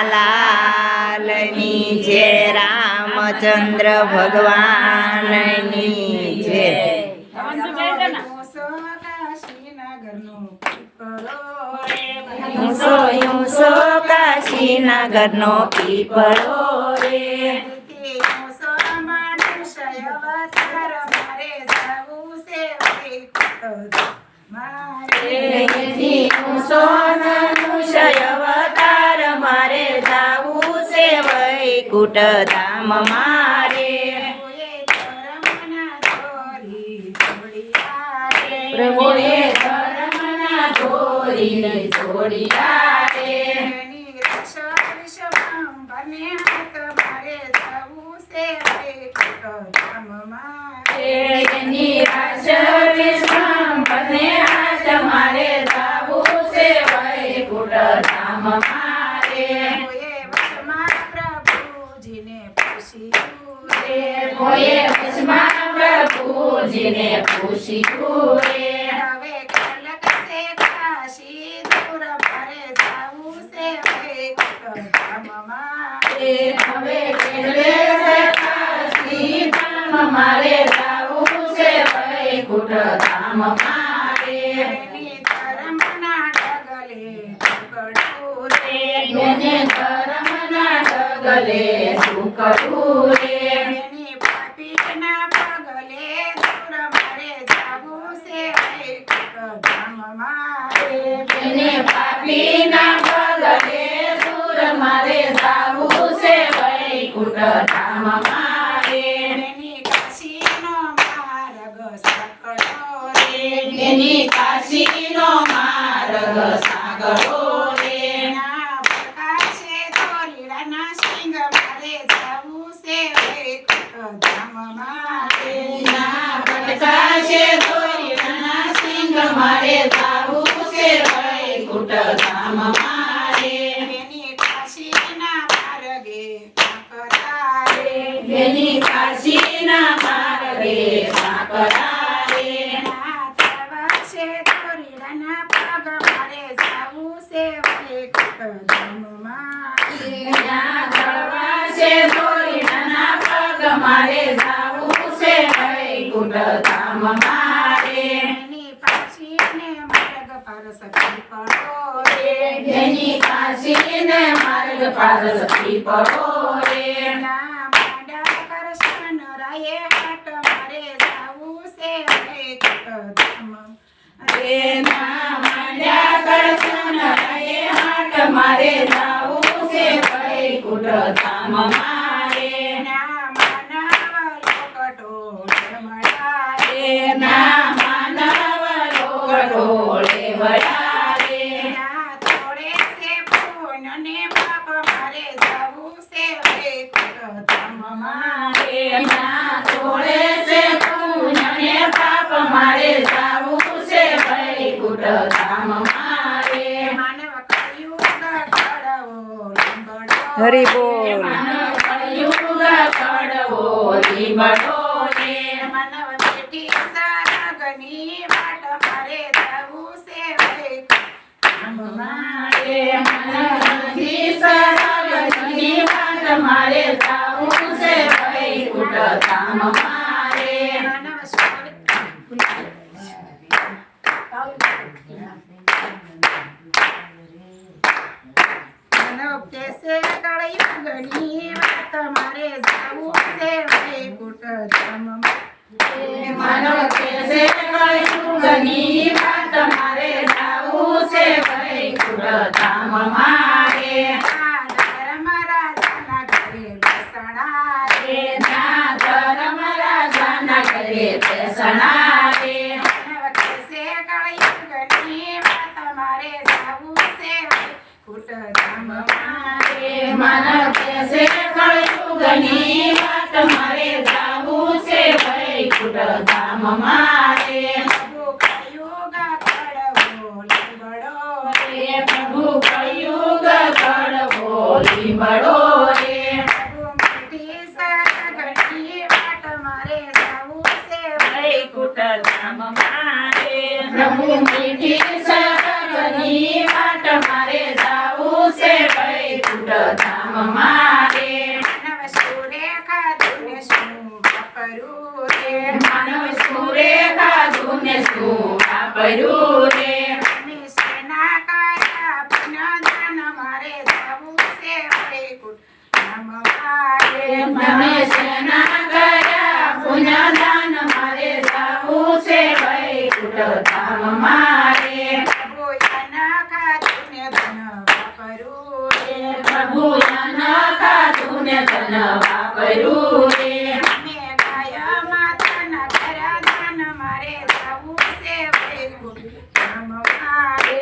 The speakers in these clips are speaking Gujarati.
લાલની જય રામચંદ્ર ભગવાનની જય ઊંસો કાશીનગરનો પીપળો રે મારે જાવું છે વૈકુંઠ ધામ મારે પ્રભુએ ધર્મના દોરીને જોડિયા રે નિરાશ વિશ્વંભરને હાથ મારે જાવું છે વૈકુંઠ ધામ મારે કોઈએ વચમાં પ્રભુજીને પૂછ્યું રે હવે કલકસે કાશી દૂર મારે જાવું છે વૈકુંઠ ધામ મારે હવે કાશી ધામ મારે જાવું છે વૈકુંઠ ધામ મારે ધર્મના ડગલે ઢગલું રે એને ધર્મના ડગલે શું કરવું રે એની પાપીના પગલે દૂર મારે જાવું છે વૈકુંઠ ધામ મારે એને પાપીના પગલે દૂર મારે જાવું છે વૈકુંઠ ધામ મારે એની કાશીનો માર્ગ સાંકળો રે એની કાશીનો માર્ગ સાગરો રે ના પ્રકાશે દોરીડાના સિંગ મારે જાવું છે વૈકુંઠ ધામ મારે ના ભટકાશે દોરીના સિંહ મારે જાવું છે વૈકુંઠ ધામ મારે એની કાશીના માર્ગે સાંકળા રે એની કાશીના માર્ગે સાકરા રે ના પ્રવાસે દોરીડાના પગ મારે જાવું છે વૈકુંઠ ધામ મારે ત્યાં ચડવાશે દોરીના પગ મારે જાવું છે વૈકુંઠ ધામ મારે એની પાછીને માર્ગ પર સખી પડો રે એની કાશીને માર્ગ પાર પીપળો રે ના માંડા કરશન રાયે હાટ મારે જાવું છે વૈકુંઠ ધામ રે ના માંડ્યા કરશન રાયે હાટ મારે જાવું છે વૈકુંઠ ધામ મારે ના માનવ લોકટોળે મળ્યા રે ના માનવ લોકટોળે વળ્યા રે ના થોડે છે પૂનને પાપ મારે જાવું છે વૈકુંઠ ધામ મારે ના તોળે છે પુણ્યને પાપ મારે જાવું છે વૈકુંઠ ધામ મારે માનવ કળિયુગ કળવો લંગડો હરિ બોલ માનવ કળિયુગ કડવો લીમડો રે માનવ બેટી સરગની વાટ મારે જાવું છે વૈકુંઠ ધામ મારે માનવથી સરગની વાટ મારે જાવું છે વૈકુંઠ ધામ મારે માનવ સ્વર્ગ માનવ કેસે કળિયુગની વાત મારે જાવું છે વૈકુંઠ ધામ માનવ કેસે કળિયુગની વાત મારે જાવું છે વૈકુંઠ ધામ મારે ધર્મ રાજાના ઘરે બેસણા રે ના ધર્મ રાજાના ઘરે બેસણા રે માનવ કેસે કળિયુગની વાત મારે જાવું છે વૈકુંઠ ધામ મારે માનવ કેસે કળિયુગની વાત મારે જાવું છે વૈકુંઠ ધામ મારે પ્રભુ કળિયુગ કળવો લંગડો રે પ્રભુ કળિયુગ કડવો લીમડો રે પ્રભુ મીઠી સરગની વાટ મારે જાવું છે વૈકુંઠ ધામ મારે પ્રભુ મીઠી સરગની વાટ મારે જાવું છે ધામ મારે માનવ સુરે ખાધું ને શું વાપર્યું રે માનવ સુરે ખાધું ને શું વાપર્યું રે અમે સેના કર્યા પુણ્યદાન મારે જાવું છે વૈકુંઠ ધામ મારે તમે સેના કર્યા પુણ્યદાન મારે જાવું છે વૈકુંઠ ધામ મારે પ્રભુ યાના ખાધું ને ધન વાપર્યું રે પ્રભુ યાના ખાધું ને ધન વાપર્યું રે અમે ગાય માતાના કર્યા દાન મારે જાવું છે વૈકુંઠ ધામ મારે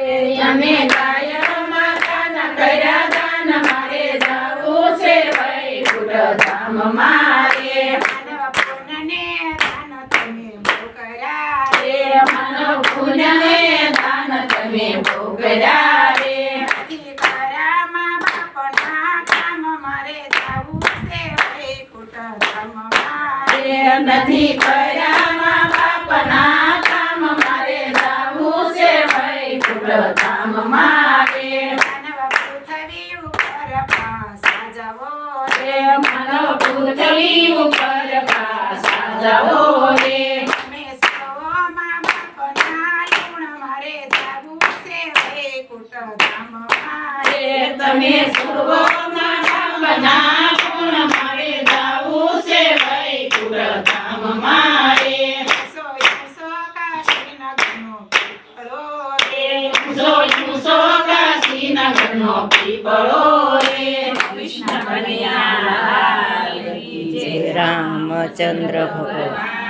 અમે ગાય માતાના કર્યા દાન મારે જાવું છે વૈકુંઠ ધામ મારે માનવ પુણ્યને દાન તમે બહુ કર્યા રે માનવ પુણ્યને દાન તમે બહુ કર્યા રે નથી કર્યા મા બાપના કામ મારે જાવું છે વૈકુંઠ ધામ મારે નથી કર્યા મા બાપના કામ મારે જાવું છે વૈકુંઠ ધામ મારે માનવ પૃથ્વી ઉપર પાસા જાવો રે માનવ પૃથ્વી ઉપર પાછા જાઓ રે અમે સૌ મા બાપના લુણ મારે જાવું છે વૈકુંઠ ધામ મારે તમે સર્વના બાપના ગુણ મારે જાવું છે વૈકુંઠ ધામ મારે સો કાશીનગરનો પીપળો રે સો કાશીનગરનો પીપળો રે કૃષ્ણ કનૈયા લાલ કી જય. રામચંદ્ર ભગવાન